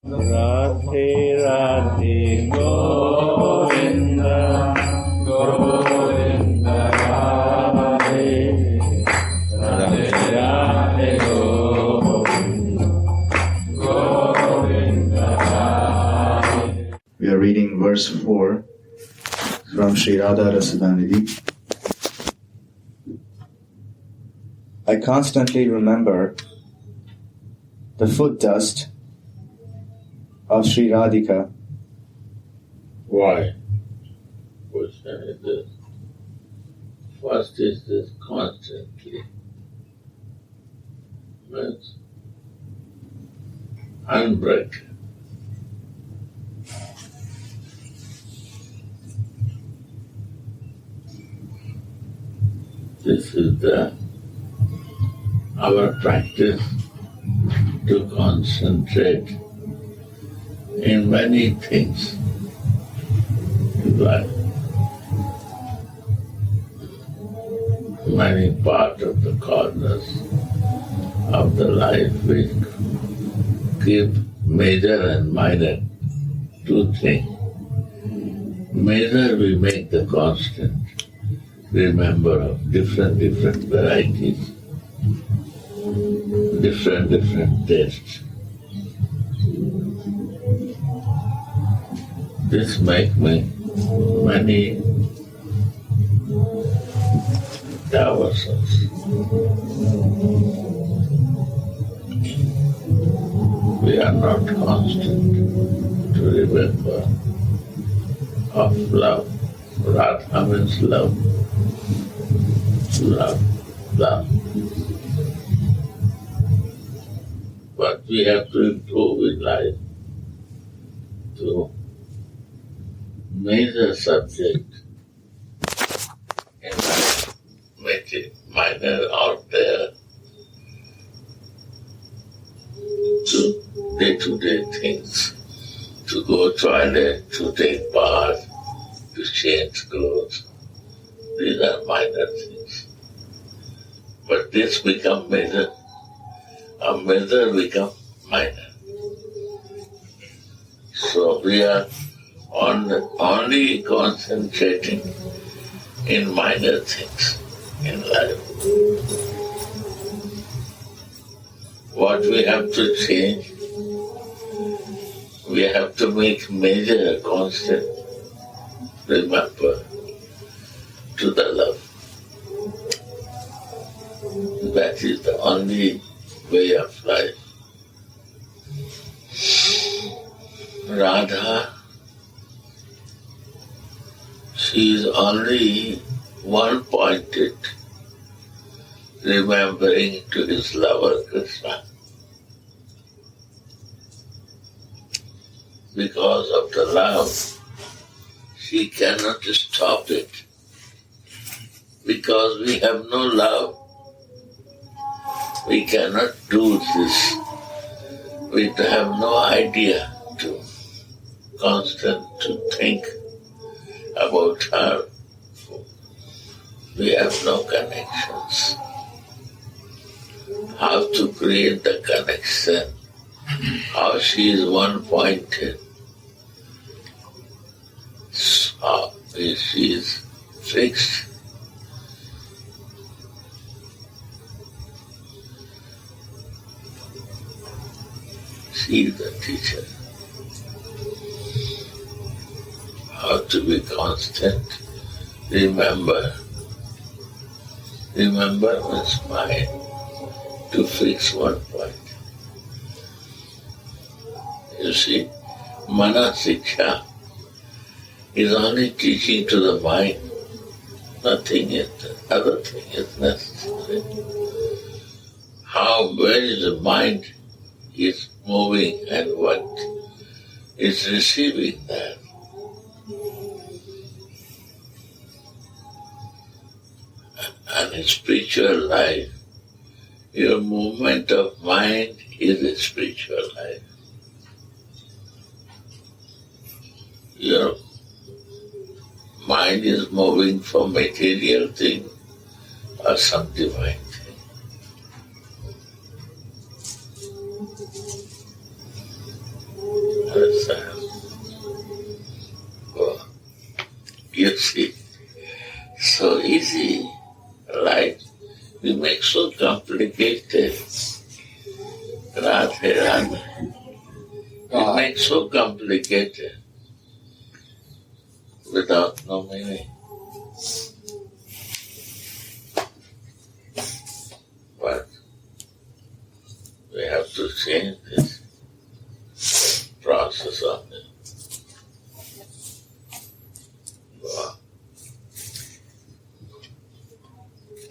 Radhe Radhe Govinda Govinda Radhe Radhe Radhe Govinda Govinda Radhe. We are reading verse 4 from Radha Sudhanidhi. I constantly remember the foot dust of Sri Radhika. Why? Question is this. First is this constantly. Means unbreakable. This is our practice to concentrate in many things in life. Many parts of the corners of the life we give major and minor two things. Major we make the constant, remember of different varieties, different tastes. This makes me many diversions. We are not constant to remember of love. Radha means love. Love. But we have to improve in life to major subject in life, make it minor out there to day-to-day things, to go toilet, to take bath, to change clothes. These are minor things. But this become major, and major become minor. So we are only concentrating in minor things in life. What we have to change, we have to make major a constant remember to the love. That is the only way of life. Radha, she is only one-pointed, remembering to his lover Krishna. Because of the love, she cannot stop it. Because we have no love, we cannot do this. We have no idea to constant to think about her. We have no connections. How to create the connection? How she is one-pointed? How she is fixed? She is the teacher. How to be constant? Remember means mind, to fix one point. You see, mana siksha is only teaching to the mind. Nothing else, other thing is necessary. Where is the mind is moving and what is receiving that. And in spiritual life, your movement of mind is a spiritual life. Your mind is moving from material thing or some divine thing. understand? Oh, you see, so easy, right? We make so complicated. Radha. We make so complicated without no meaning. But we have to change this process of it. Wow.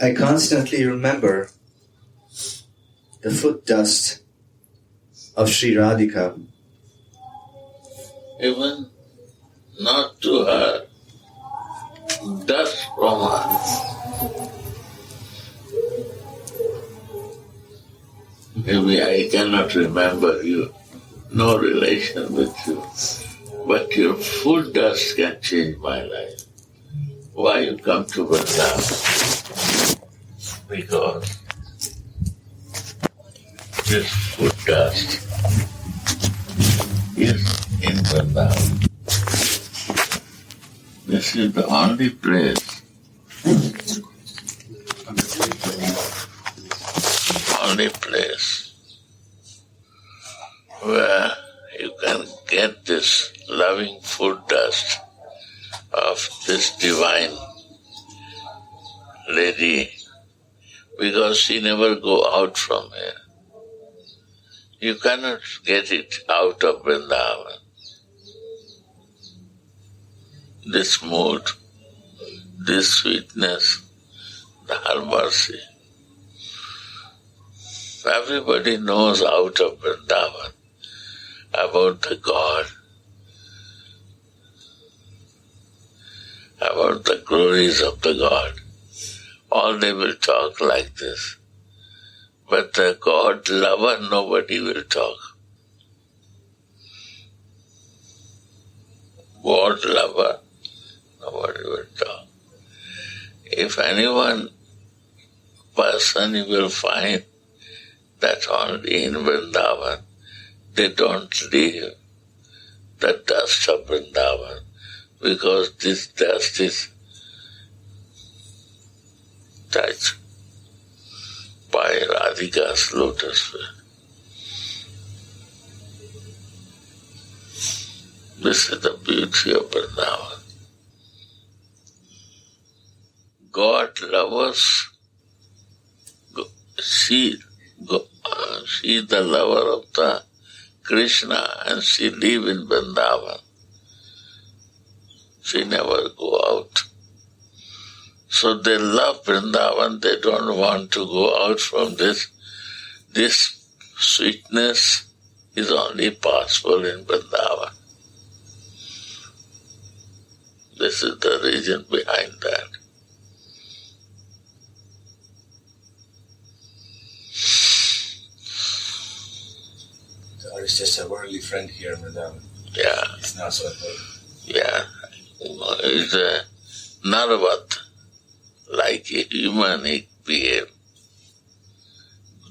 I constantly remember the foot dust of Sri Radhika. Even not to her, dust from her. Maybe I cannot remember you, no relation with you, but your food dust can change my life. Why you come to Vrindavan? Because this food dust is in Vrindavan. This is the only place, where you can get this loving food dust of this divine lady, because she never go out from here. You cannot get it out of Vrindavan. This mood, this sweetness, her mercy. Everybody knows out of Vrindavan about the God, about the glories of the God. All they will talk like this. But the God lover, nobody will talk. God lover, nobody will talk. If anyone person you will find that only in Vrindavan, they don't leave the dust of Vrindavan, because this dust is touched by Radhika's lotus feet. This is the beauty of Vrindavan. God loves, she is the lover of the Krishna, and she live in Vrindavan. She never go out. So they love Vrindavan, they don't want to go out from this. This sweetness is only possible in Vrindavan. This is the reason behind that. Or it's just a worldly friend here in Vrindavan. Yeah. It's not so important. Yeah. It's a Narvat, like a human he behaved.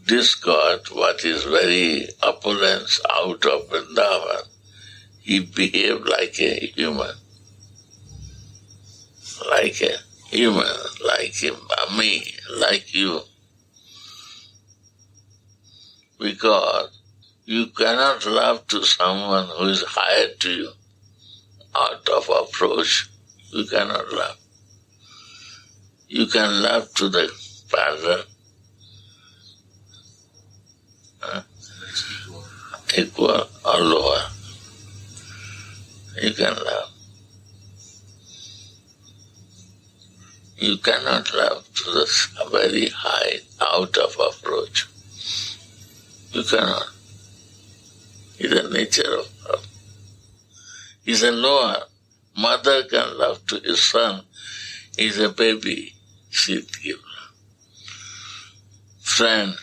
This God, what is very opulence out of Vrindavan, he behaved like a human. Like a human, like him, me, like you. Because you cannot love to someone who is higher to you. Out of approach, you cannot love. You can love to the parallel. Equal or lower. You can love. You cannot love to the very high, out of approach. You cannot. It's the nature of love. He's a lower. Mother can love to his son. He's a baby. She'll give love. Friend,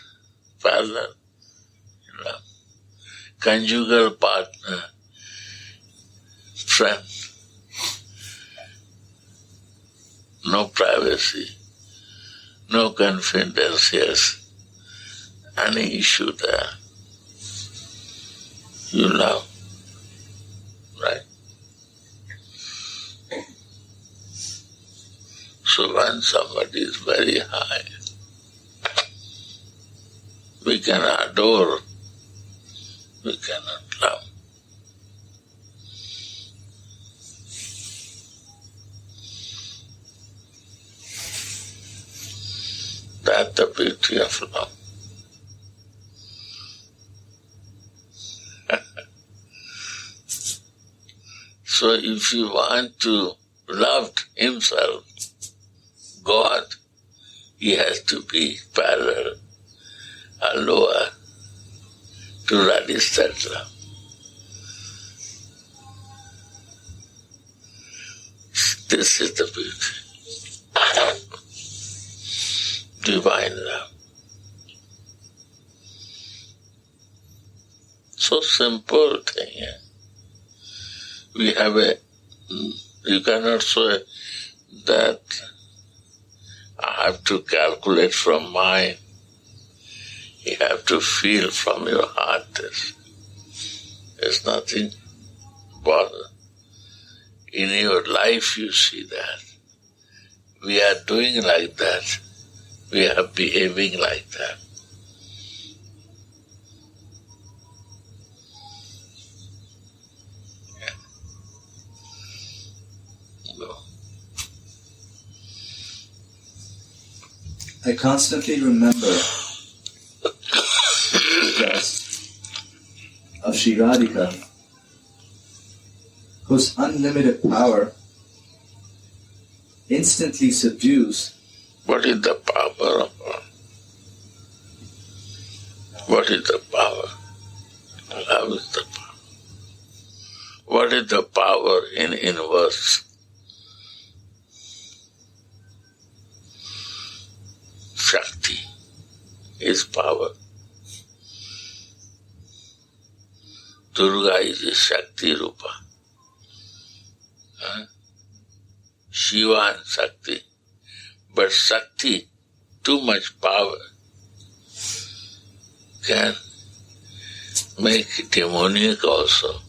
parallel, love. Conjugal partner, friend. No privacy, no confidences. Any issue there, you love. right? So when somebody is very high, we can adore, we cannot love. That's the beauty of love. So if you want to love himself, God, he has to be parallel or lower to register love. This is the beauty. Divine love. So simple thing. Yeah? We have you cannot say that I have to calculate from mind. You have to feel from your heart this. There's nothing bother. In your life you see that. We are doing like that. We are behaving like that. Yeah. No. I constantly remember just of Sri Radhika, whose unlimited power instantly subdues. What is the power of love? What is the power? Love is the power. What is the power in inverse? Shakti is power. Durga is a Shakti Rupa. Shiva and Shakti. But Shakti, too much power, can make demoniac also.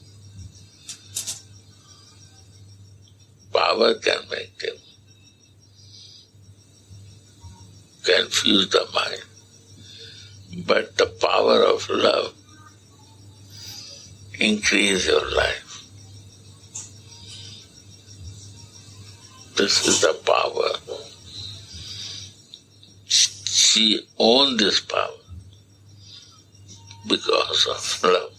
Power can make them confuse the mind. But the power of love increase your life. This is the power. She owns this power because of love.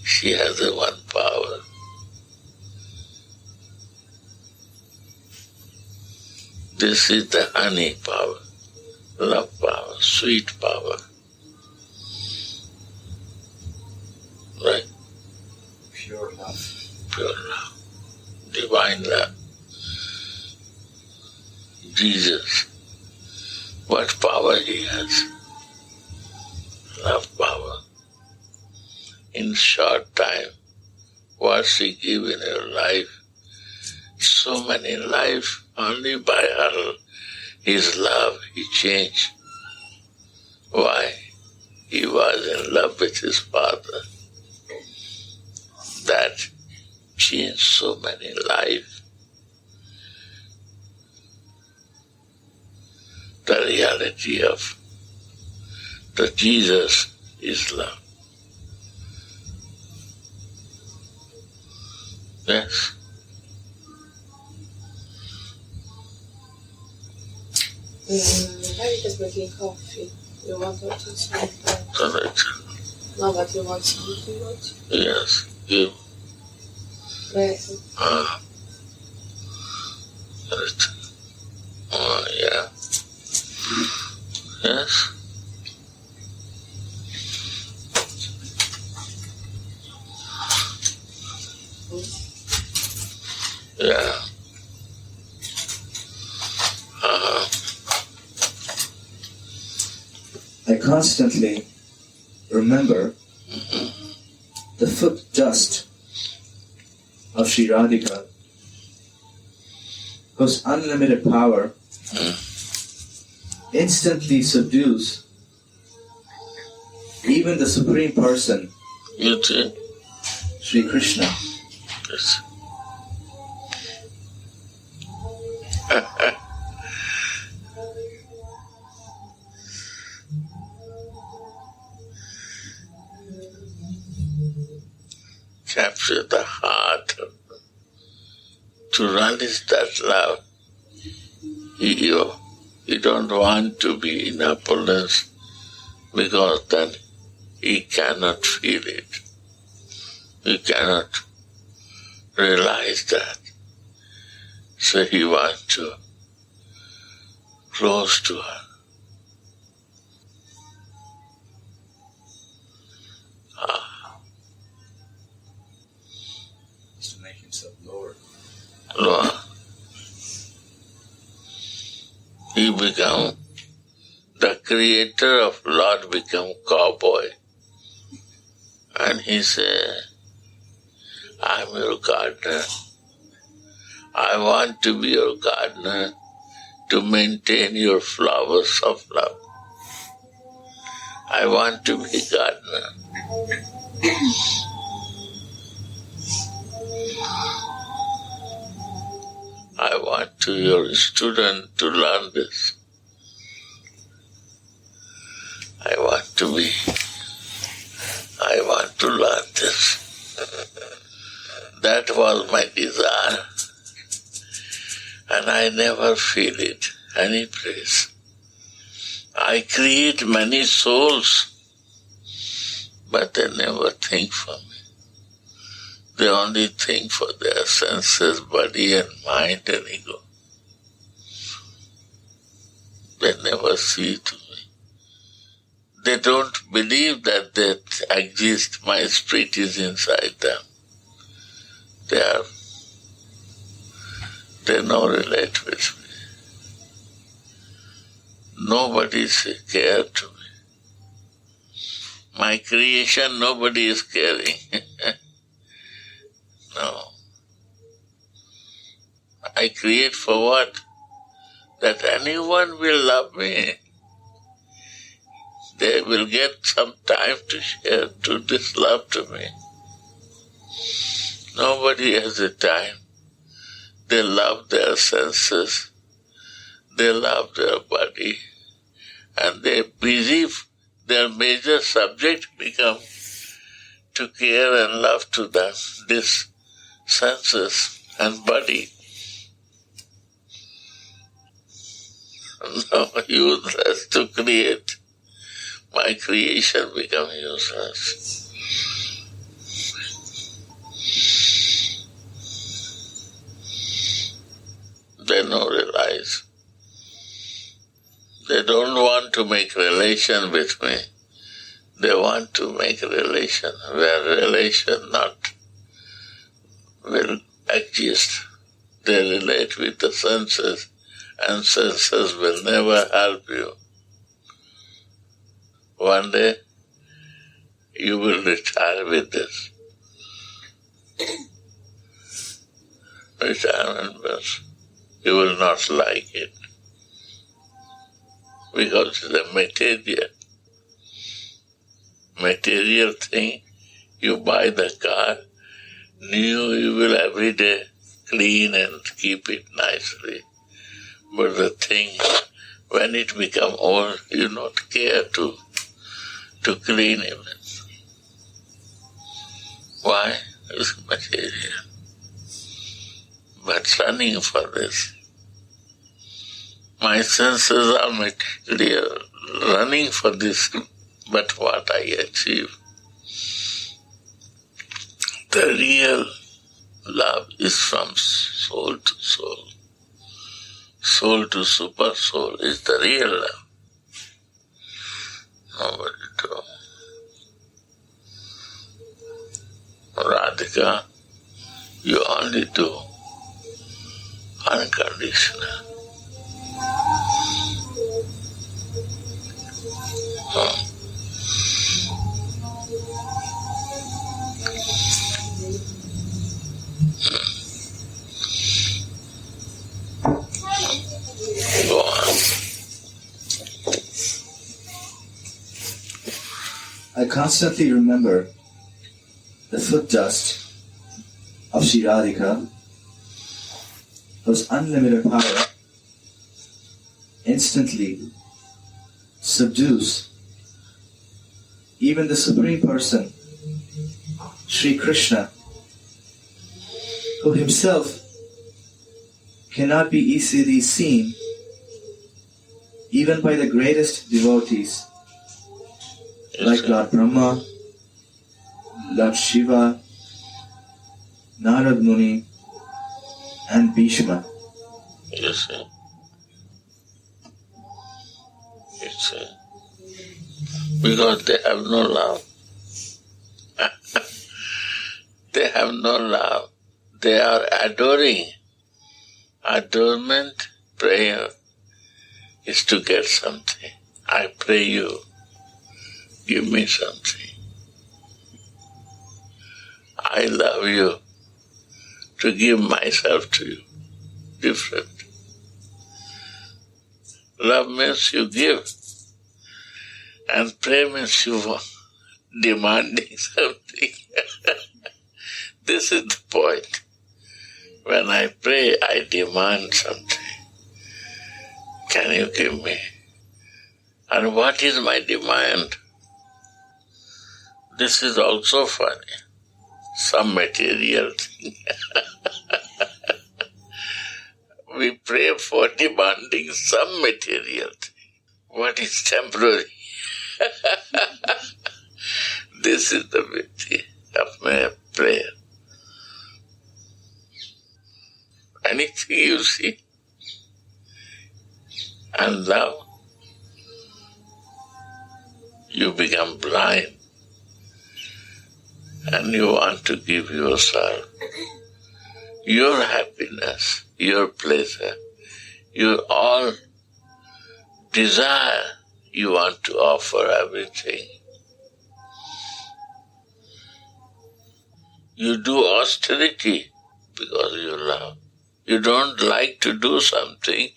She has the one power. This is the honey power, love power, sweet power. Right? Pure love. Pure love. Divine love. Jesus. What power he has? Love power. In short time, what she give in her life, so many life, only by her, his love, he changed. Why? He was in love with his father. That changed so many life. The reality of the Jesus is love. Yes? Harry is making coffee. You want to do something? Correct. No, but you want something, what? Yes. You. Yes. Correct. Oh, yeah. Yes? Yeah. I constantly remember the foot dust of Sri Radhika, whose unlimited power instantly subdues even the Supreme Person, You too? Sri Krishna. this. Capture the heart. To release that love, you don't want to be in opulence because then he cannot feel it. He cannot realize that. So he wants to close to her. To make himself lower. Lower. He become the creator of Lord become cowboy. And he said, I'm your gardener. I want to be your gardener to maintain your flowers of love. I want to be a gardener. I want to your student to learn this. I want to learn this. That was my desire. And I never feel it any place. I create many souls, but they never think for me. They only think for their senses, body and mind and ego. They never see to me. They don't believe that they exist, my spirit is inside them. They no relate with me. Nobody cares to me. My creation, nobody is caring. No. I create for what? That anyone will love me. They will get some time to share to this love to me. Nobody has the time. They love their senses. They love their body. And they busy, their major subject become to care and love to them, this senses and body. No, useless to create. My creation become useless. They don't realize. They don't want to make relation with me. They want to make relation where relation not will exist. They relate with the senses, and senses will never help you. One day you will retire with this. Retirement means you will not like it because it's a material thing. You buy the car, new, you will every day clean and keep it nicely. But the thing, when it become old, you not care to clean it. Why? It's material. But running for this. My senses are material, running for this, but what I achieve. The real love is from soul to soul. Soul to super soul is the real love. Nobody do. Radhika, you only do unconditional. Go on. I constantly remember the foot dust of Sri Radhika, whose unlimited power instantly subdues even the Supreme Person, Sri Krishna, who himself cannot be easily seen even by the greatest devotees like Lord Brahma, Lord Shiva, Narad Muni, and Bhishma. You see? Because they have no love. They have no love. They are adoring. Adornment, prayer is to get something. I pray you, give me something. I love you, to give myself to you. Different. Love means you give, and pray means you are demanding something. This is the point. When I pray, I demand something. Can you give me? And what is my demand? This is also funny. Some material thing. We pray for demanding some material thing. What is temporary? This is the beauty of my prayer. Anything you see and love, you become blind and you want to give yourself your happiness, your pleasure, your all desire. You want to offer everything. You do austerity because you love. You don't like to do something,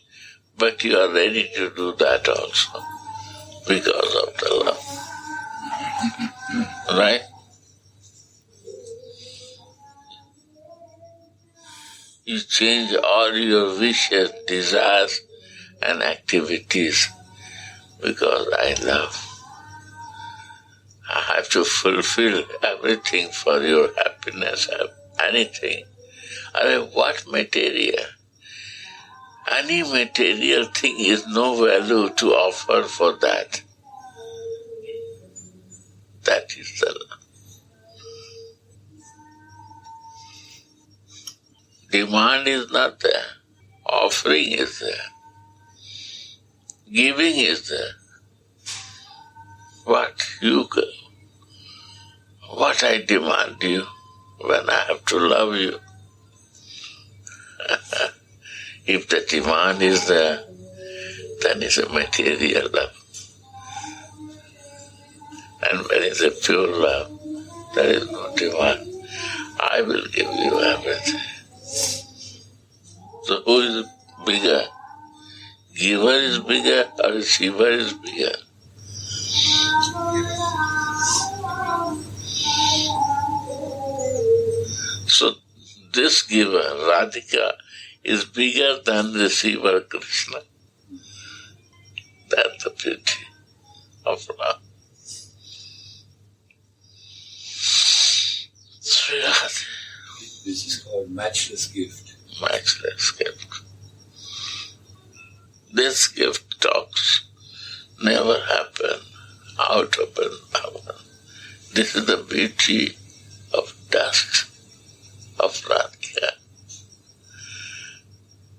but you are ready to do that also because of the love. Right? You change all your wishes, desires, and activities because I love. I have to fulfill everything for your happiness, anything. I mean, what material? Any material thing is no value to offer for that. That is the love. Demand is not there. Offering is there. Giving is there. What I demand you when I have to love you? If the demand is there, then it's a material love. And when it's a pure love, there is no demand. I will give you everything. So who is bigger? Giver is bigger or receiver is bigger? So this giver, Radhika, is bigger than receiver Krishna. That's the beauty of love. Sri Radha. This is called matchless gift. Matchless gift. This gift talks never happen out of an oven. This is the beauty of dust, of Radhika.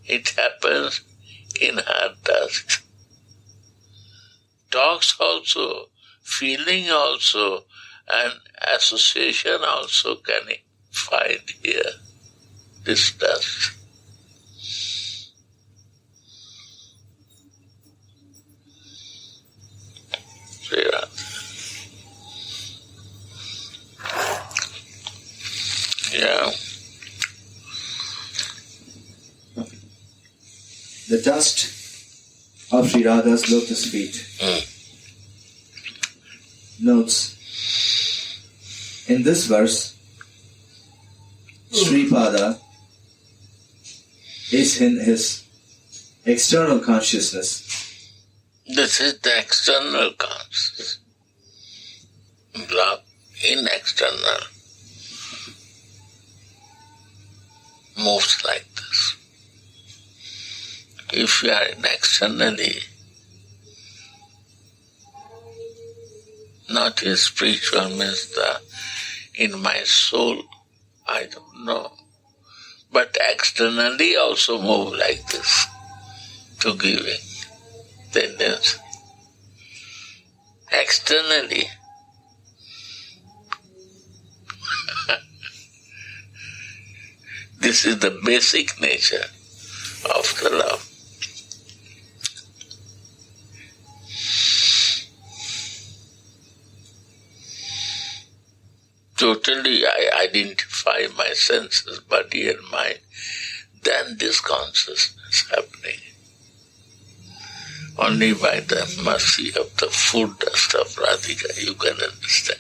It happens in her dust. Talks also, feeling also, and association also can find here. This dust. Sri Radha. Yeah. The dust of Sri Radha's lotus feet. Notes. In this verse, Sripada is in his external consciousness. This is the external consciousness. Love in external moves like this. If you are in externally, not in spiritual means in my soul, I don't know. But externally also move like this, to giving tendency. Externally, this is the basic nature of the love. Totally I identify my senses, body and mind, then this consciousness happening. Only by the mercy of the food dust of Radhika you can understand.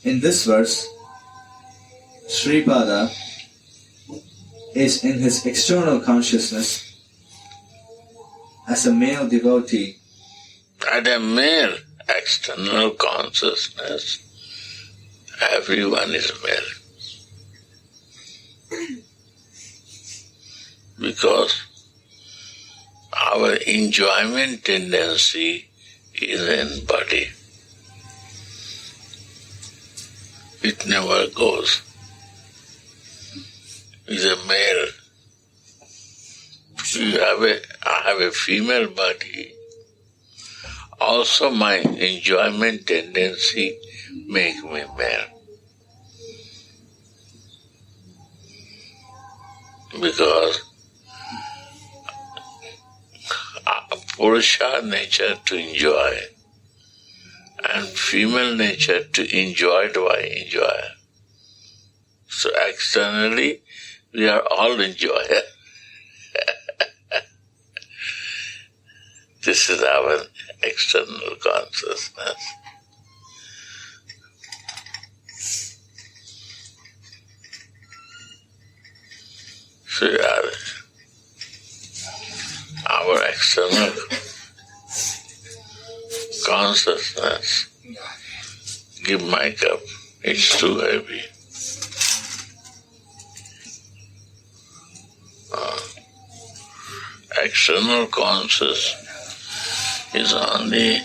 In this verse, Sripada is in his external consciousness as a male devotee. At a mere external consciousness, everyone is male. Because our enjoyment tendency is in body. It never goes. Is a male. I have a female body. Also my enjoyment tendency make me male. Because Purusha nature to enjoy and female nature to enjoy do I enjoy. So externally we are all enjoyer. This is our external consciousness. So our external consciousness give my cup, it's too heavy. External consciousness is only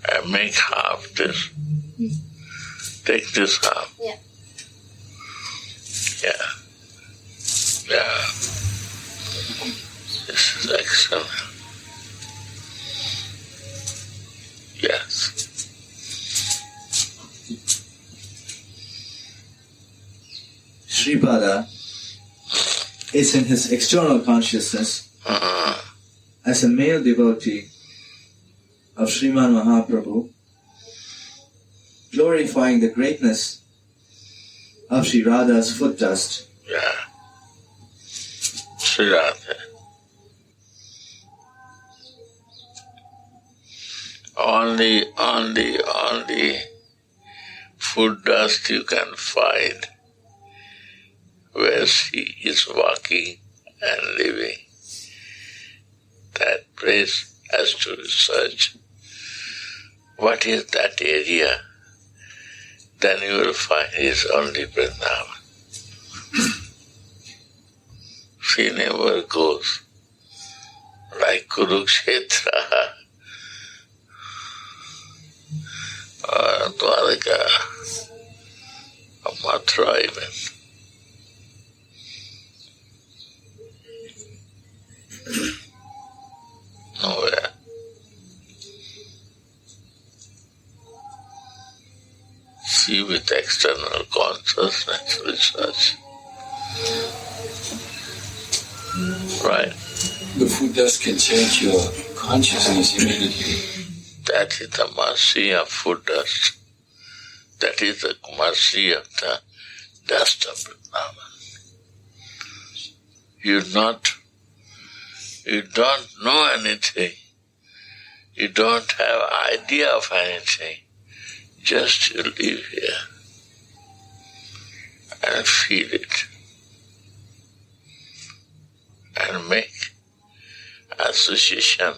I make half this. Take this half. Yeah. Yeah. Yeah. This is external. Yes. Sripada is in his external consciousness as a male devotee of Sriman Mahaprabhu, glorifying the greatness of Sri Radha's foot dust. Yeah. Sri Radha. Only food dust you can find where she is walking and living. That place has to research what is that area. Then you will find it's only Vrindavan. She never goes like Kurukshetra or Dwaraka or Mathura even. Nowhere. See with external consciousness research. Right. The food dust can change your consciousness immediately. That is the mercy of food dust. That is the mercy of the dust of Vrindavan. You don't know anything. You don't have idea of anything. Just you live here and feel it and make association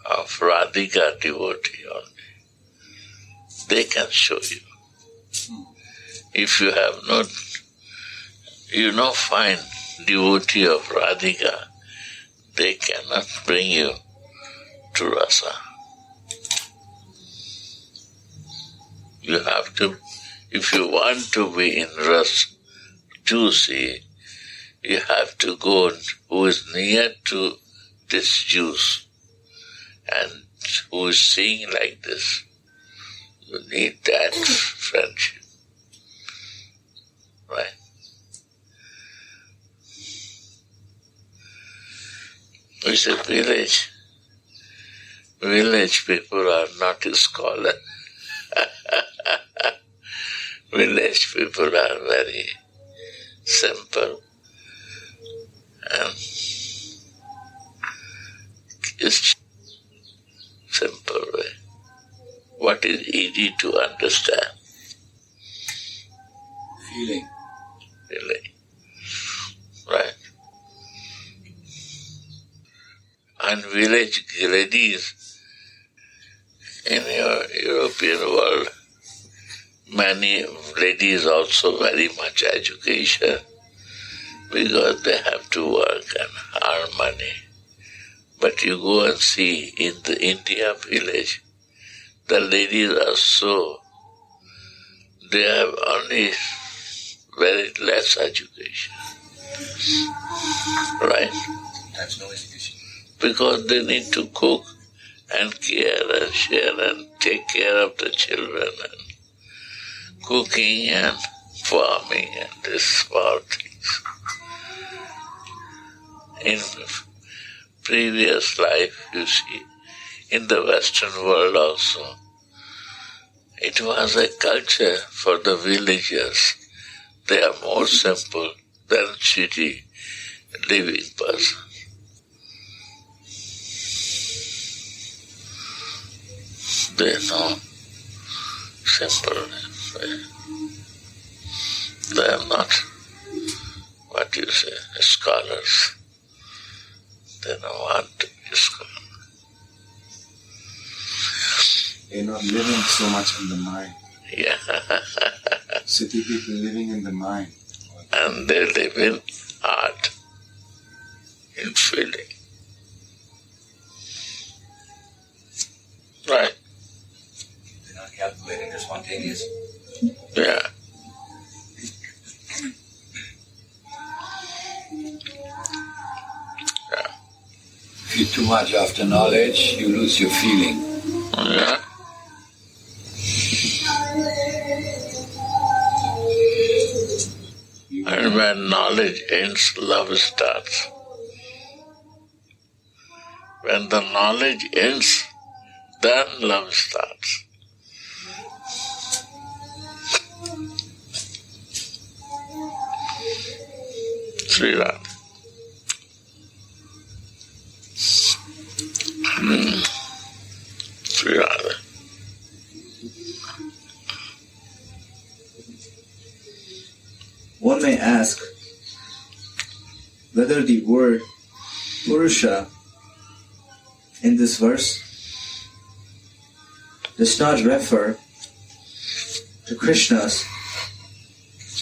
of Radhika devotee only. They can show you. If you have not, find devotee of Radhika, they cannot bring you to Rasa. You have to, if you want to be in Rasa juicy, you have to go who is near to this juice and who is seeing like this. You need that friendship. Right? We say village people are not scholars. Village people are very simple and it's simple way. What is easy to understand? Feeling. Right? And village ladies in your European world, many ladies also very much education because they have to work and earn money. But you go and see in the India village, the ladies are they have only very less education. Right? That's no education. Because they need to cook and care and share and take care of the children and cooking and farming and these small things. In previous life, you see, in the Western world also, it was a culture for the villagers. They are more simple than city living person. They know simple. They are not, scholars. They don't want to be scholars. They're not living so much in the mind. Yeah. City people living in the mind. And they live in art, in feeling. Right? They're not calculating, they're spontaneous. Yeah. If you're too much after knowledge, you lose your feeling. Yeah. And when knowledge ends, love starts. When the knowledge ends, then love starts. Sri Radha. Sri Radha. One may ask whether the word Purusha in this verse does not refer to Krishna's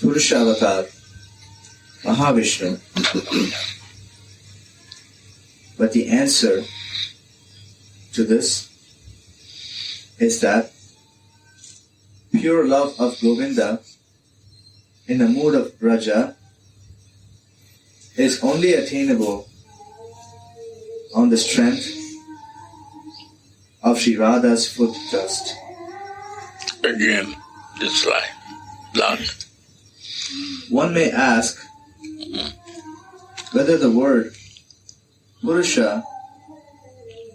Purusha avatar, Mahavishnu. But the answer to this is that pure love of Govinda in the mood of Raja is only attainable on the strength of Sri Radha's foot dust. Again, this line. Last. One may ask whether the word Purusha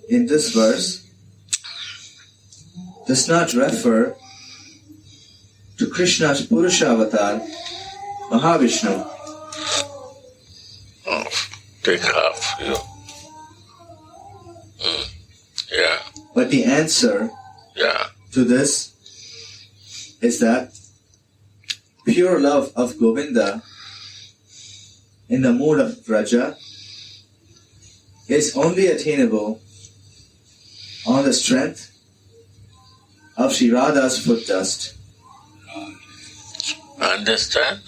in this verse does not refer to Krishna's Purusha avatar, Mahavishnu. Oh, take half, you. Yeah. But the answer to this is that pure love of Govinda in the mood of Vraja is only attainable on the strength of Sri Radha's foot dust. Understand?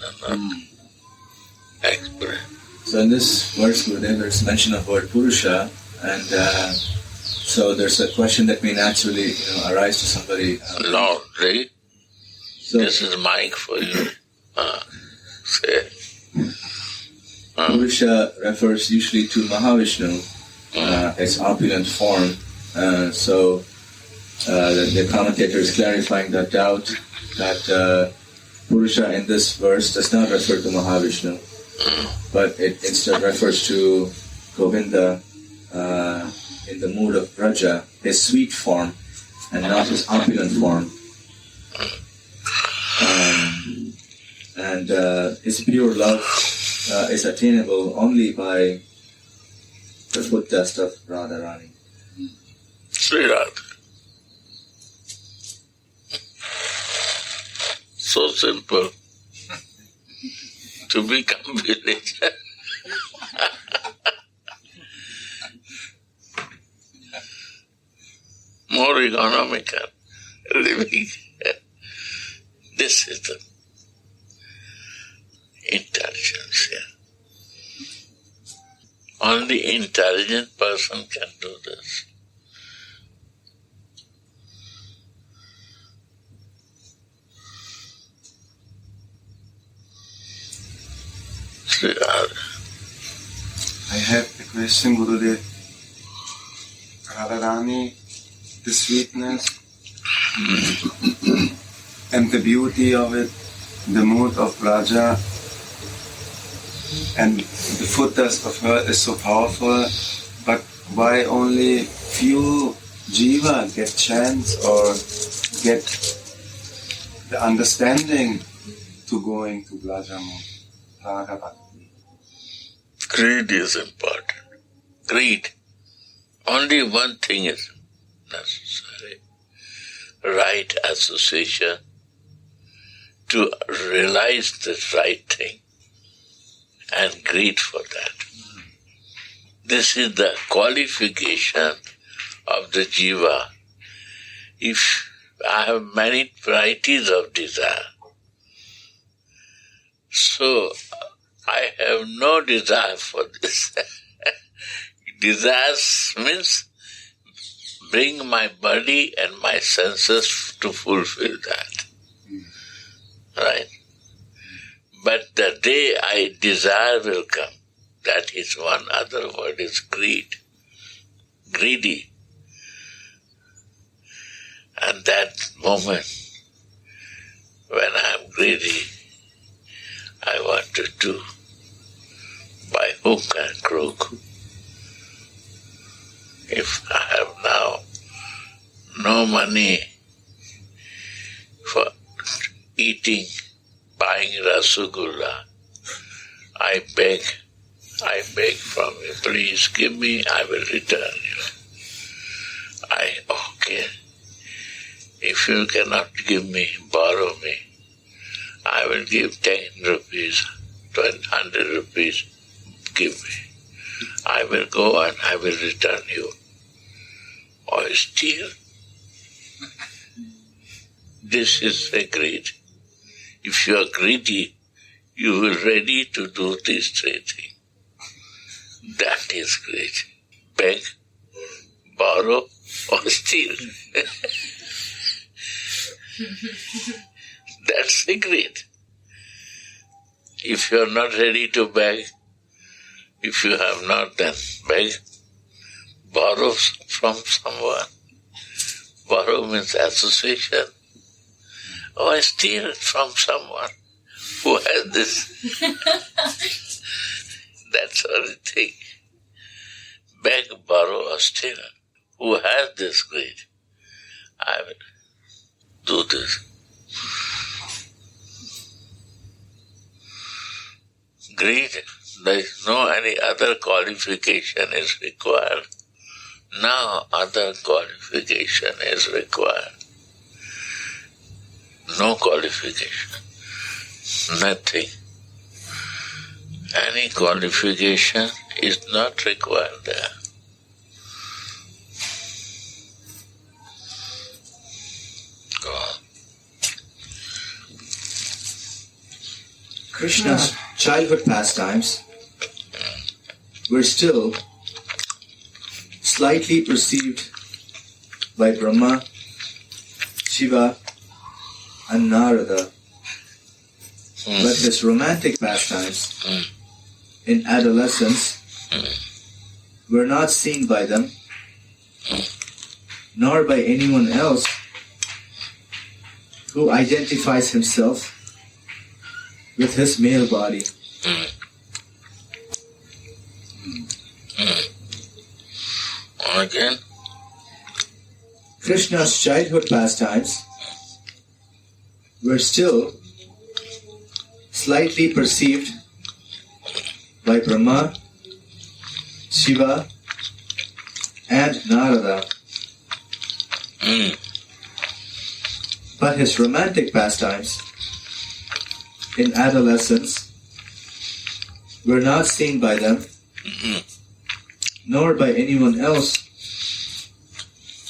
Explain. So in this verse, Gurudev, there's mention of word Purusha, and so there's a question that may naturally arise to somebody. Lord, right? So This is mic for you. Say. Purusha refers usually to Mahavishnu, its opulent form. So the commentator is clarifying that doubt that Purusha in this verse does not refer to Mahavishnu, but it instead refers to Govinda in the mood of Raja, his sweet form, and not his opulent form. And his pure love is attainable only by the foot dust of Radharani. Sri Radha. So simple. To become villager. More economical living. This is the intelligence here. Only intelligent person can do this. Sri Radha. I have a question, Gurudev. Radharani, the sweetness and the beauty of it, the mood of Raja, and the foot dust of her is so powerful, but why only few jiva get chance or get the understanding to going to Blajamu, Raghavati? Greed is important. Greed. Only one thing is necessary. Right association to realize the right thing and greed for that. This is the qualification of the jiva. If I have many varieties of desire, so I have no desire for this. Desires means bring my body and my senses to fulfill that. Right? But the day I desire will come. That is one other word is greed. Greedy. And that moment when I am greedy, I want to do by hook and crook. If I have now no money for eating, buying rasgulla, I beg from you, please give me, I will return you. Okay. If you cannot give me, borrow me. I will give 10 rupees, 100 rupees, give me. I will go and I will return you. Or steal. This is a greed. If you are greedy, you will ready to do these three things. That is greed. Beg, borrow, or steal. That's the greed. If you are not ready to beg, if you have not, then beg, borrow from someone. Borrow means association. Or steal from someone who has this. That's the only thing. Beg, borrow, or steal. who has this greed, I will do this. Greed, there is no any other qualification is required. No other qualification is required. No qualification. Nothing. Any qualification is not required there. Go on. Krishna's childhood pastimes were still slightly perceived by Brahma, Shiva, and Narada, but his romantic pastimes in adolescence were not seen by them, nor by anyone else who identifies himself with his male body. Again? Krishna's childhood pastimes were still slightly perceived by Brahma, Shiva, and Narada. But his romantic pastimes in adolescence were not seen by them, nor by anyone else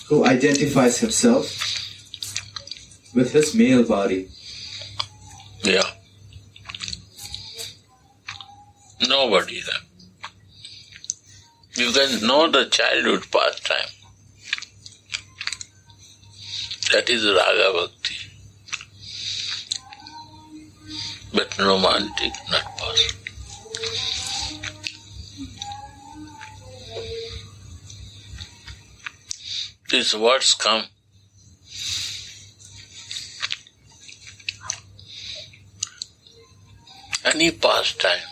who identifies himself with his male body. Yeah. Nobody then. You can know the childhood pastime. That is Raga Bhakti. But romantic, not possible. These words come. Any pastime,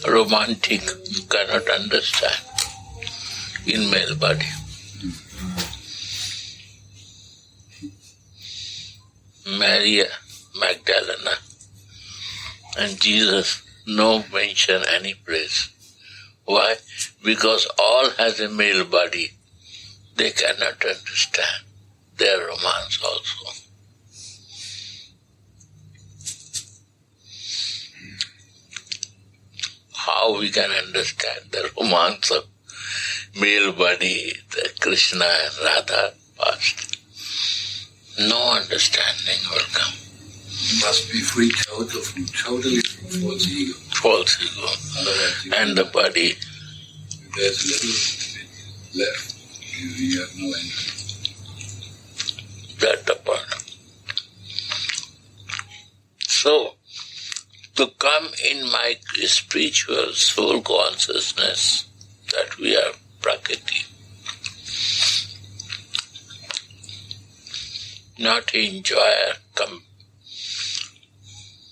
romantic, you cannot understand in male body. Maria Magdalena and Jesus no mention any place. Why? Because all has a male body. They cannot understand their romance also. How we can understand the romance of male body, the Krishna and Radha past? No understanding will come. You must be free totally from false ego. False ego. Otherwise you And the body. If there's a little bit left, you have no entry. That's the point. So, to come in my spiritual soul consciousness that we are Prakriti, not enjoyer, come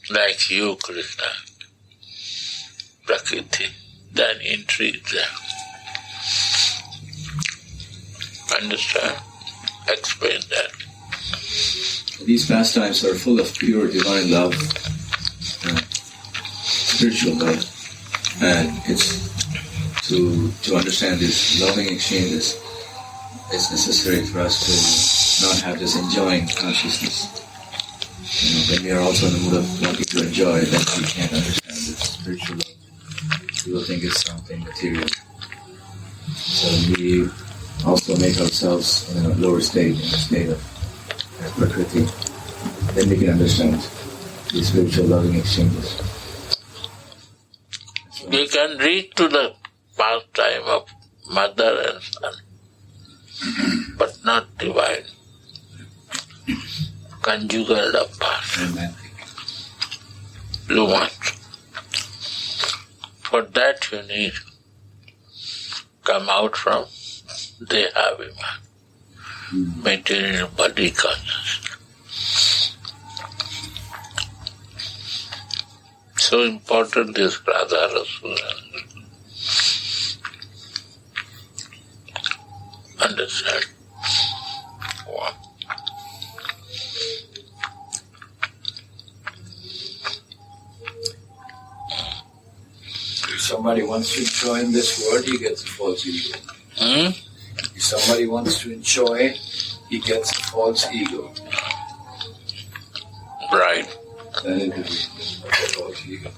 like you, Krishna, Prakriti, then entry there. Understand? Explain that. These pastimes are full of pure divine love, spiritual love, and it's to understand this loving exchanges, it's necessary for us to not have this enjoying consciousness. When we are also in the mood of wanting to enjoy, then we can't understand this spiritual love. We will think it's something material. So we also make ourselves in a lower state, in a state of Prakriti. Then we can understand the spiritual loving exchanges. So, You can reach to the pastime of mother and son, but not divine. Conjugal love past. Romantic. You want. For that you need come out from Dehabhiman, material body consciousness. So important is Radha Rasa. understand. If somebody wants to join this world, he gets a false ego. If somebody wants to enjoy, he gets a false ego. Right. Then it will be a false ego.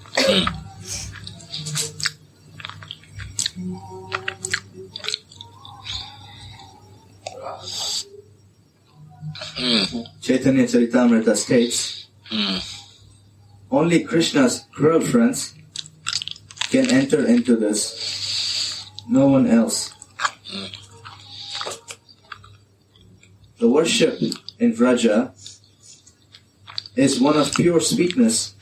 Chaitanya Charitamrita states, only Krishna's girlfriends can enter into this, no one else. The worship in Vraja is one of pure sweetness,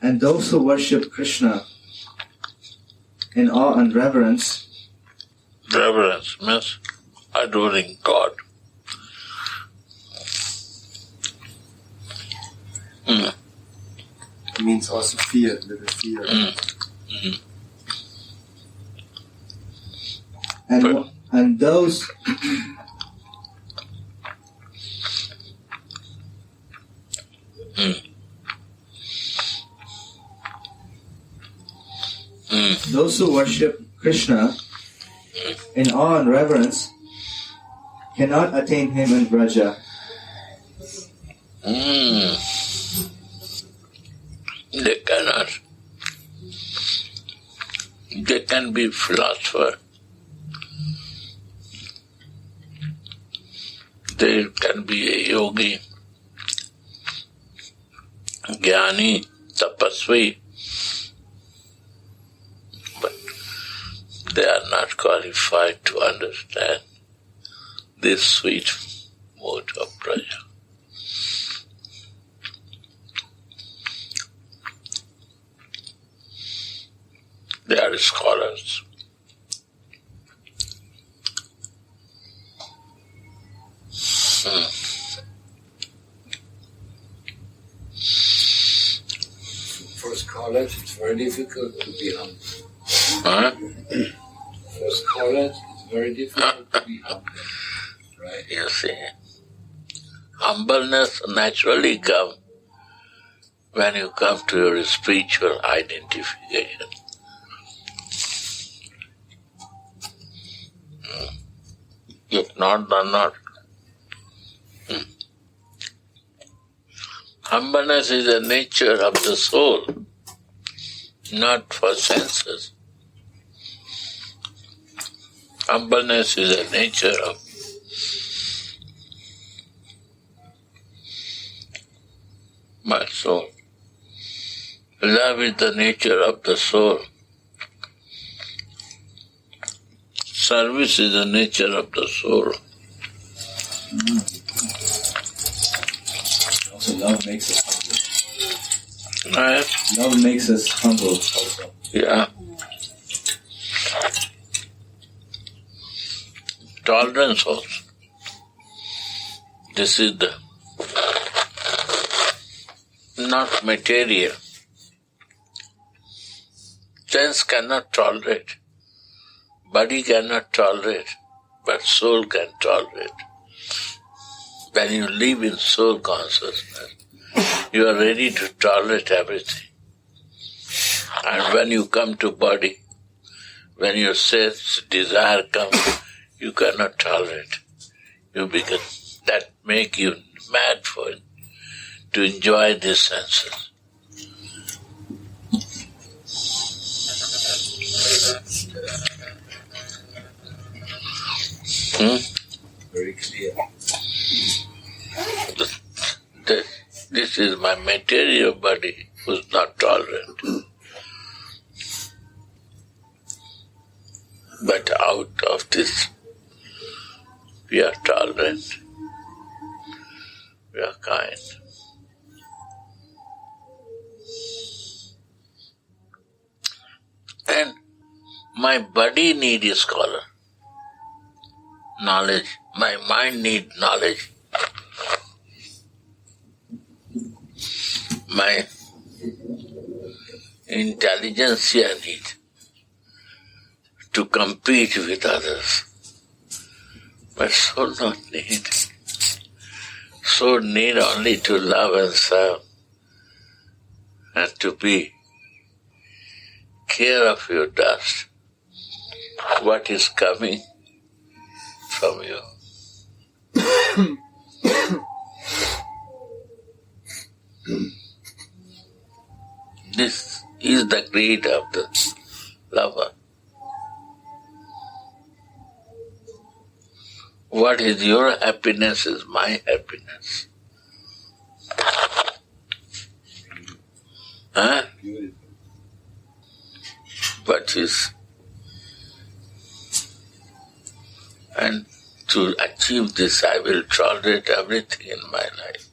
and those who worship Krishna in awe and reverence. Reverence means adoring God. It means also fear, little fear. And those those who worship Krishna in awe and reverence cannot attain him in Vraja. They cannot. They can be philosopher. They can be a yogi, jnani, tapasvi, but they are not qualified to understand this sweet mode of prayer. They are scholars. For scholars, it's very difficult to be humble. For scholars, it's very difficult to be humble. Right? You see, humbleness naturally comes when you come to your spiritual identification. If not, then not. Humbleness is the nature of the soul, not for senses. Humbleness is the nature of my soul. Love is the nature of the soul. Service is the nature of the soul. Also, love makes us humble. Right? Love makes us humble also. Yeah. Tolerance also. This is the not material. Sense cannot tolerate. Body cannot tolerate, but soul can tolerate. When you live in soul consciousness, you are ready to tolerate everything. And when you come to body, when your sense desire comes, you cannot tolerate. You become, that make you mad for it, to enjoy these senses. Very clear. This is my material body who's not tolerant. But out of this, we are tolerant, we are kind. And my body needs a scholar, knowledge. My mind needs knowledge. My intelligentsia needs to compete with others. But so not need. So need only to love and serve and to be care of your dust, what is coming from you. This is the greed of the lover. What is your happiness is my happiness. Huh? What is? And to achieve this, I will tolerate everything in my life.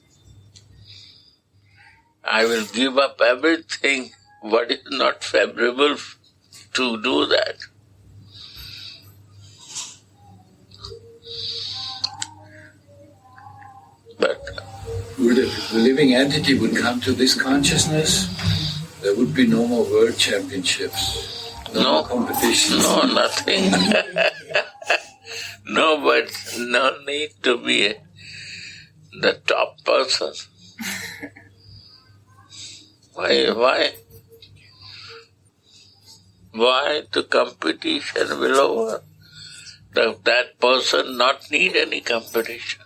I will give up everything what is not favorable to do that. But if the living entity would come to this consciousness, there would be no more world championships, no more competitions. No, nothing. No need to be the top person. Why? Why the competition will over? That person not need any competition.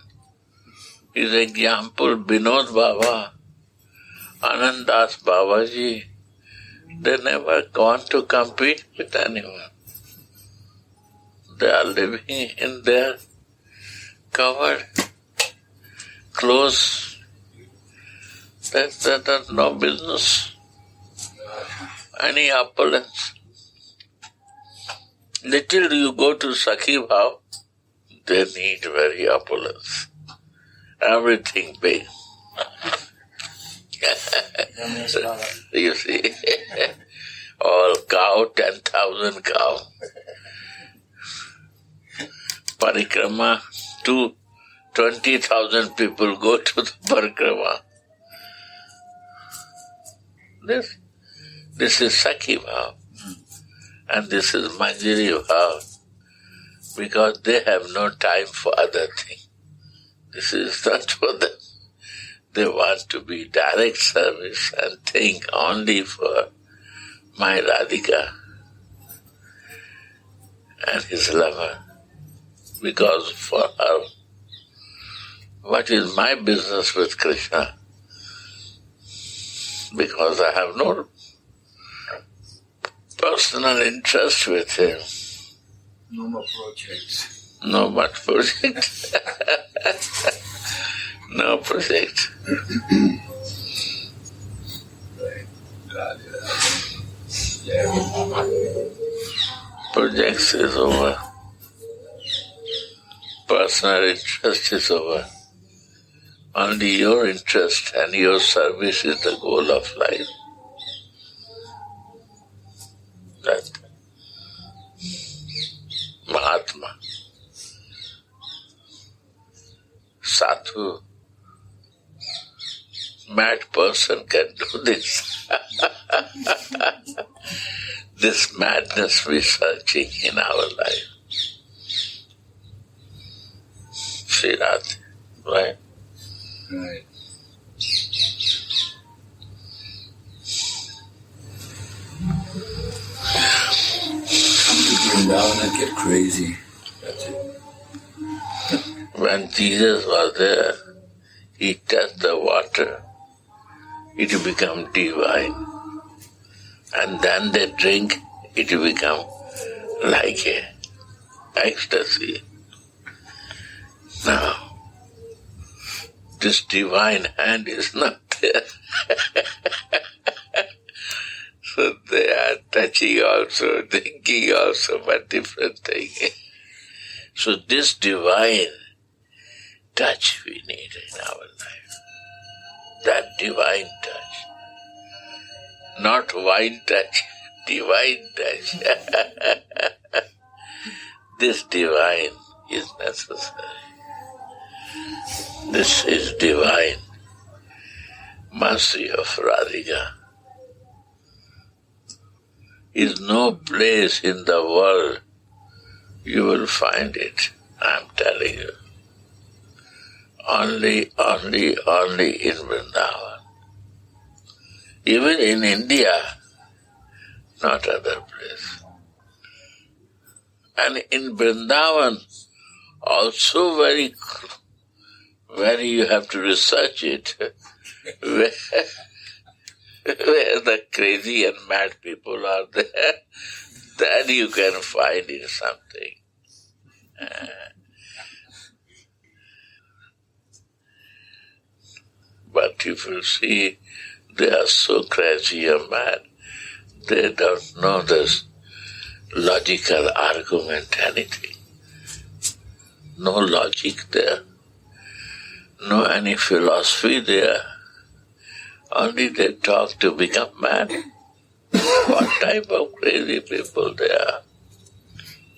His example, Binod Baba, Anandas Babaji, they never want to compete with anyone. They are living in their covered, close. That's no business. Any opulence. Little you go to Sakhi Bhav, they need very opulence. Everything big. You see, all cow, 10,000 cow. Parikrama, 20,000 people go to the parikrama. This is Sakhi Bhav. And this is Manjari Bhav. Because they have no time for other things. This is not for them. They want to be direct service and think only for my Radhika and his lover. Because for her, what is my business with Krishna? Because I have no personal interest with him. No more projects. No more project. No project. Projects is over. Personal interest is over. Only your interest and your service is the goal of life. That Mahatma, Sadhu, mad person can do this. This madness we are searching in our life. See that, right? Right. Come to Vrindavan and get crazy. That's it. When Jesus was there, he touched the water, it became divine. And then they drink, it become like a ecstasy. Now, this divine hand is not there. So they are touching also, drinking also, but different thing. So this divine touch we need in our life. That divine touch. Not wine touch, divine touch. This divine is necessary. This is divine mercy of Radhika. Is no place in the world You will find it, I'm telling you. Only in Vrindavan. Even in India, not other place. And in Vrindavan, also very you have to research it, where the crazy and mad people are there, that you can find in something. But if you see, they are so crazy and mad, they don't know this logical argument, anything. No logic there, no any philosophy there. Only they talk to become mad. What type of crazy people they are?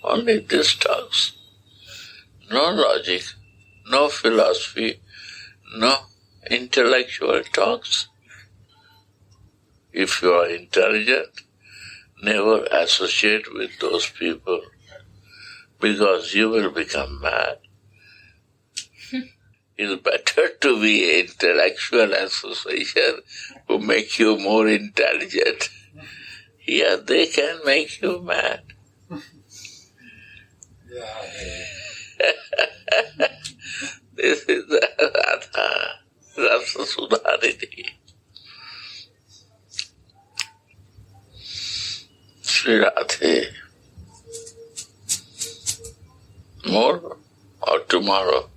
Only this talks. No logic, no philosophy, no intellectual talks. If you are intelligent, never associate with those people, because you will become mad. It's better to be intellectual association who make you more intelligent. Here they can make you mad. This is the Radha, Rasa Sudhanidhi. Sri Radhe. More or tomorrow?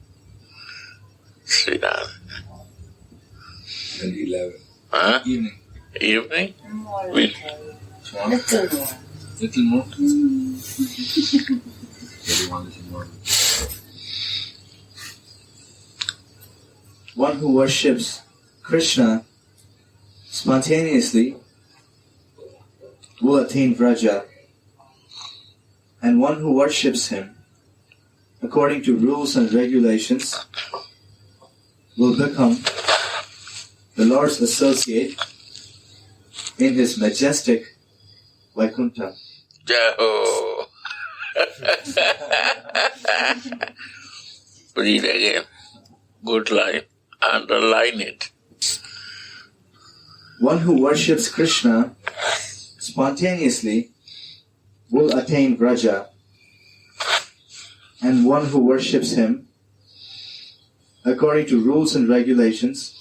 Sri Radhe. 11. Huh? Evening. Evening? More We- Tomorrow? little more. Little more? Maybe 1 little more. One who worships Krishna spontaneously will attain Vraja, and one who worships him according to rules and regulations will become the Lord's associate in his majestic Vaikuntha. Jaho. Read again. Good line. Underline it. One who worships Krishna spontaneously will attain Vraja, and one who worships him according to rules and regulations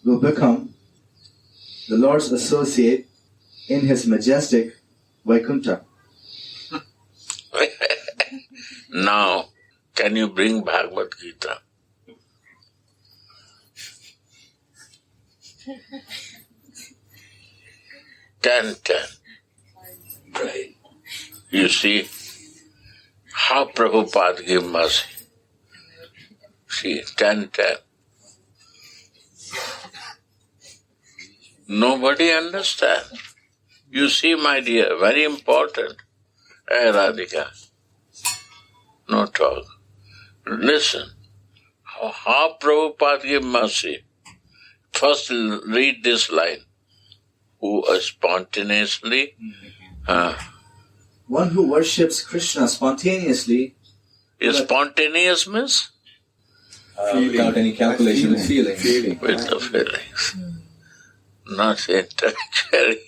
will become the Lord's associate in his majestic Vaikuntha. Now, can you bring Bhagavad Gita? Ten. Right. You see how Prabhupada gave mercy. See, 10. Nobody understands. You see, my dear, very important. Hey, Radhika, no talk. Listen, how Prabhupada gave mercy. First read this line. Who spontaneously... One who worships Krishna spontaneously Spontaneous means? without any calculation with feeling. With the feelings. Not intellectually.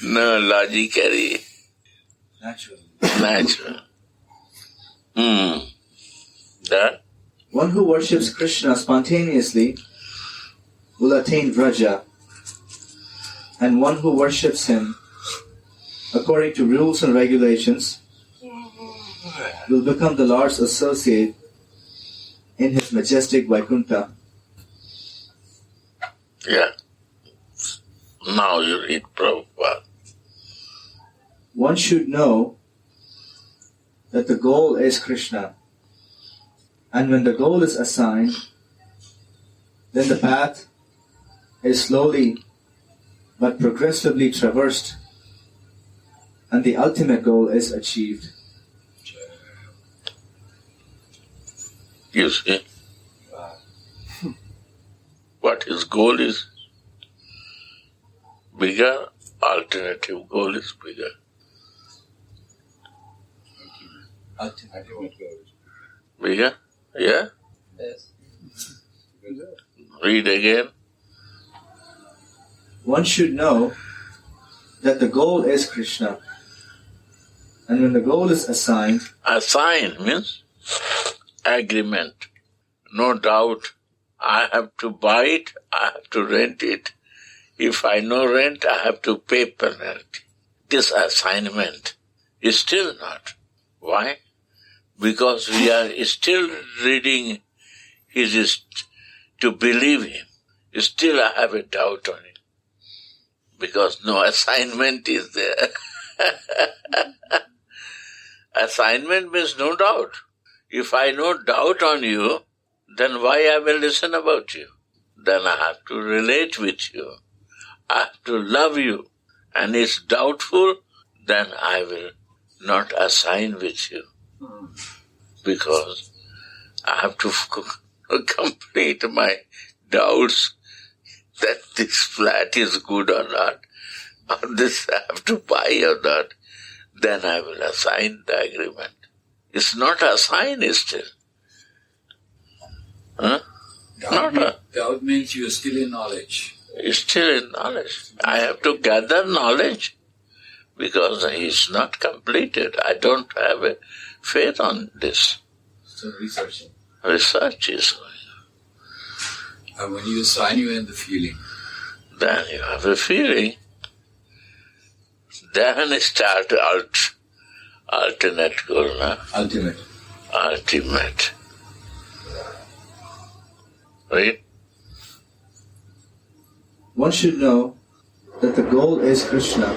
No, logically. Natural. That? One who worships Krishna spontaneously will attain Vraja, and one who worships him according to rules and regulations will become the Lord's associate in his majestic Vaikuntha. Yeah. Now you read Prabhupada. One should know that the goal is Krishna, and when the goal is assigned, then the path is slowly but progressively traversed, and the ultimate goal is achieved. You see? What his goal is bigger, alternative goal is bigger. Ultimate goal. Bigger? Yeah? Yes. Read again. One should know that the goal is Krishna. And when the goal is assigned, Assign means agreement. No doubt, I have to buy it, I have to rent it. If I no rent, I have to pay penalty. This assignment is still not. Why? Because we are still reading to believe him. Still I have a doubt on it. Because no assignment is there. Assignment means no doubt. If I no doubt on you, then why I will listen about you? Then I have to relate with you. I have to love you. And it's doubtful, then I will not assign with you. Because I have to complete my doubts that this flat is good or not, or this I have to buy or not. Then I will assign the agreement. It's not assigned still. Huh? Doubt means you're still in knowledge. It's still in knowledge. I have to gather knowledge because it's not completed. I don't have a faith on this. so researching. Research is going on. And when you assign, you're in the feeling. Then you have a feeling. Then start alternate goal, no? Ultimate. Ultimate. Right? One should know that the goal is Krishna.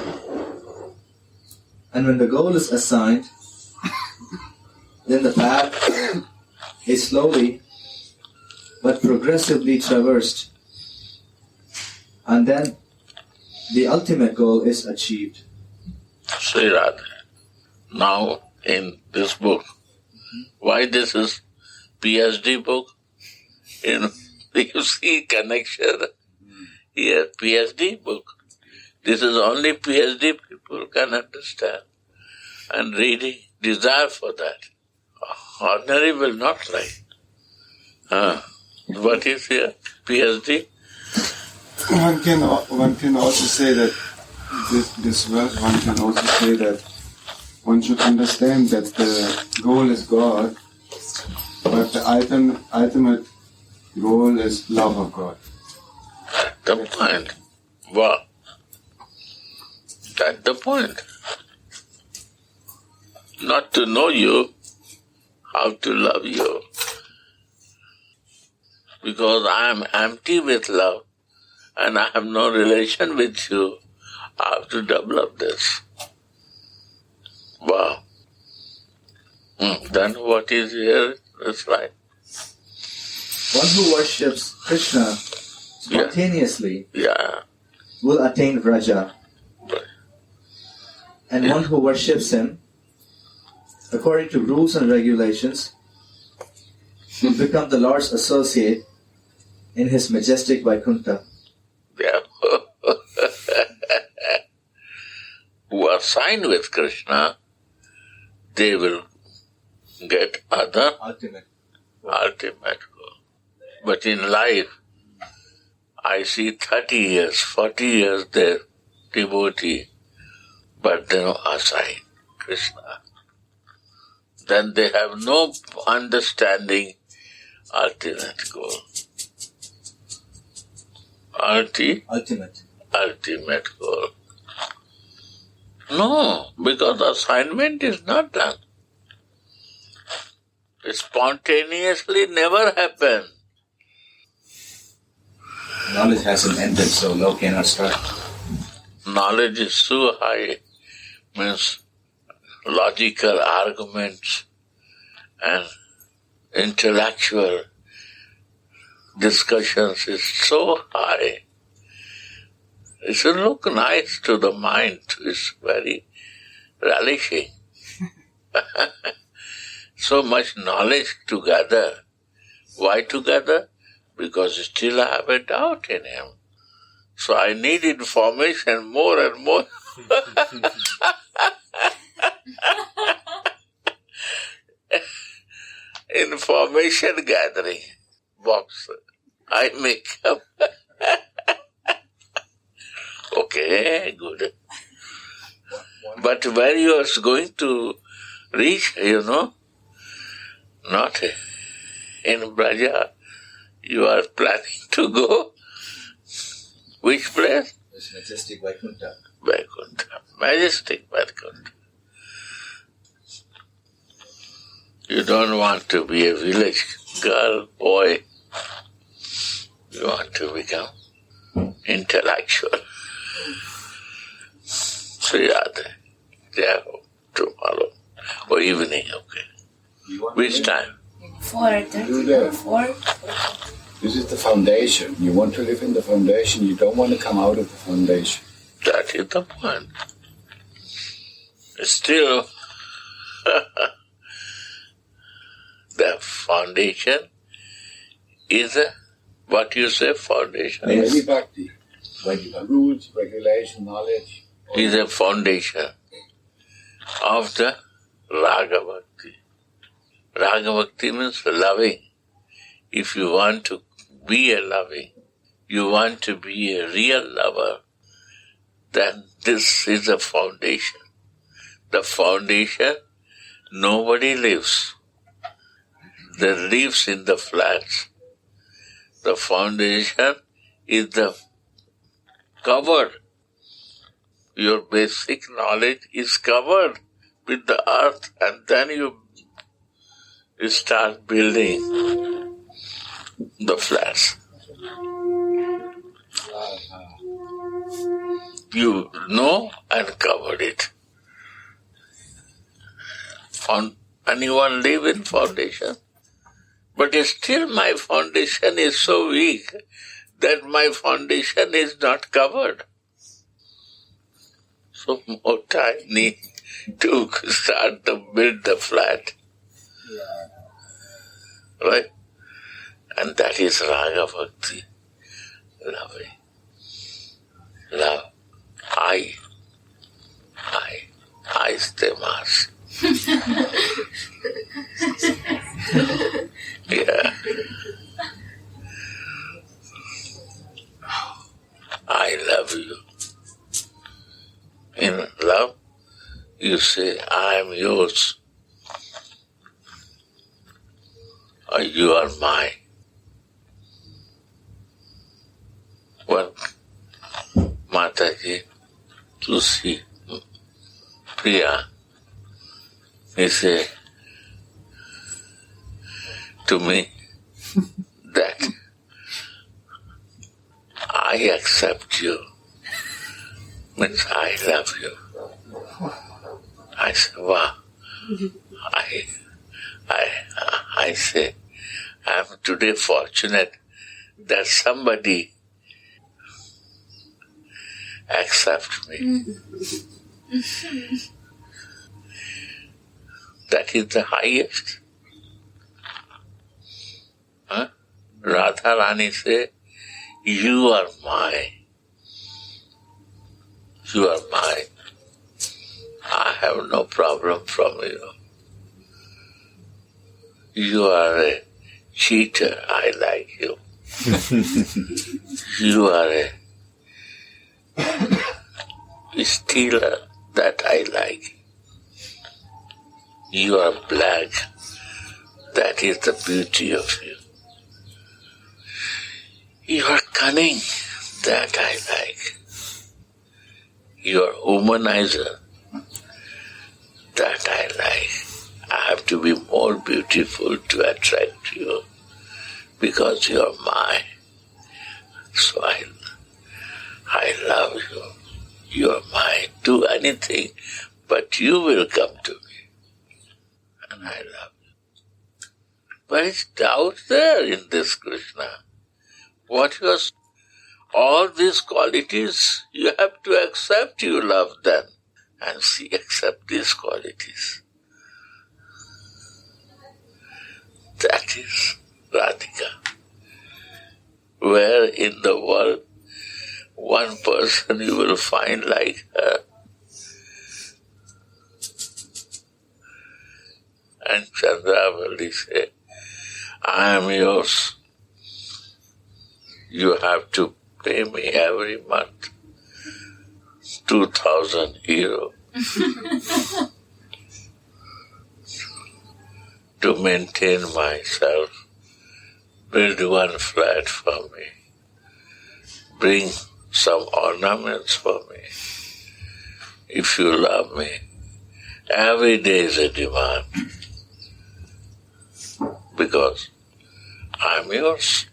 And when the goal is assigned, then the path is slowly but progressively traversed. And then the ultimate goal is achieved. Say Radha. Now in this book, why this is PhD book? You see connection here, PhD book. This is only PhD people can understand. And reading, desire for that. Ordinary will not like. What is here? PhD? One can also say that this verse, one can also say that one should understand that the goal is God, but the ultimate goal is love of God. The point. Wow. That's the point. Not to know you, how to love you. Because I am empty with love and I have no relation with you, I have to develop this. Wow. Then what is here? That's right. One who worships Krishna spontaneously will attain Raja. Right. And one who worships him according to rules and regulations will become the Lord's associate in his majestic Vaikuntha. Yeah. Who are signed with Krishna, they will get other Ultimate. goal. But in life, I see 30 years, 40 years there, devotee, but they don't assign Krishna. Then they have no understanding ultimate goal. Ultimate. Ultimate goal. No, because assignment is not done. It spontaneously never happen. Knowledge hasn't ended, so low cannot start. Knowledge is so high, means logical arguments and intellectual discussions is so high. It should look nice to the mind. It's very relishing. So much knowledge together. Why together? Because still I have a doubt in him. So I need information more and more. Information gathering box. I make up. Okay, good. But where you are going to reach, not in Braja, you are planning to go. Which place? It's majestic Vaikuntha. Vaikuntha. Majestic Vaikuntha. You don't want to be a village girl, boy. You want to become intellectual. So yeah, tomorrow or evening, okay. Which time? 4:30. 4. This is the foundation. You want to live in the foundation. You don't want to come out of the foundation. That is the point. Still, the foundation is what you say foundation Vaidhi Bhakti. Rules, regulation, knowledge. is a foundation of the Raga Bhakti. Raga Bhakti means loving. If you want to be a loving, you want to be a real lover, then this is the foundation. The foundation, nobody lives. That lives in the flats. The foundation is the covered. Your basic knowledge is covered with the earth, and then you start building the flats. You know and covered it. Anyone live in foundation? But still my foundation is so weak that my foundation is not covered. So more time need to start to build the flat. Right? And that is Raga Bhakti. Loving. Love. I stay mass. Yeah. I love you. In love, you say, I am yours. Or you are mine. One Mataji, Tulsi, Priya, he said to me that I accept you, means I love you. I said, wow. I say, I am today fortunate that somebody accepts me. That is the highest. Huh? Radha Rani say, you are mine. You are mine. I have no problem from you. You are a cheater, I like you. You are a stealer, that I like. You are black, that is the beauty of you. You are cunning, that I like. You are womanizer, that I like. I have to be more beautiful to attract you because you are mine. So I love you. You are mine. Do anything, but you will come to me. And I love you. But it's doubt there in this Krishna. What was all these qualities, you have to accept you love them. And see, accept these qualities. That is Radhika. Where in the world one person you will find like her. And Chandravali said, I am yours. You have to pay me every month 2,000 euro to maintain myself. Build one flat for me. Bring some ornaments for me. If you love me, every day is a demand. Because I'm yours.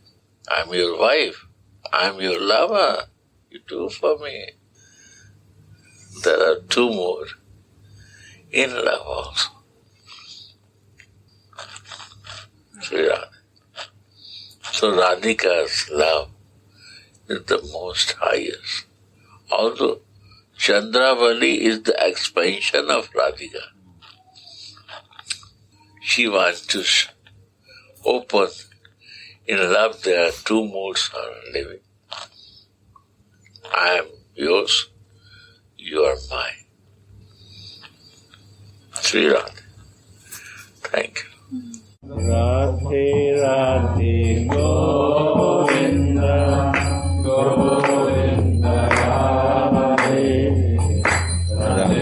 I'm your wife. I'm your lover. You do for me. There are two more in love also. Sri Radha. So Radhika's love is the most highest. Although Chandravali is the expansion of Radhika. She wants to open. In love there are two modes are living. I am yours, you are mine. Sri Radha. Thank you. Radhe Radhe Govinda Govinda Radhe Radhe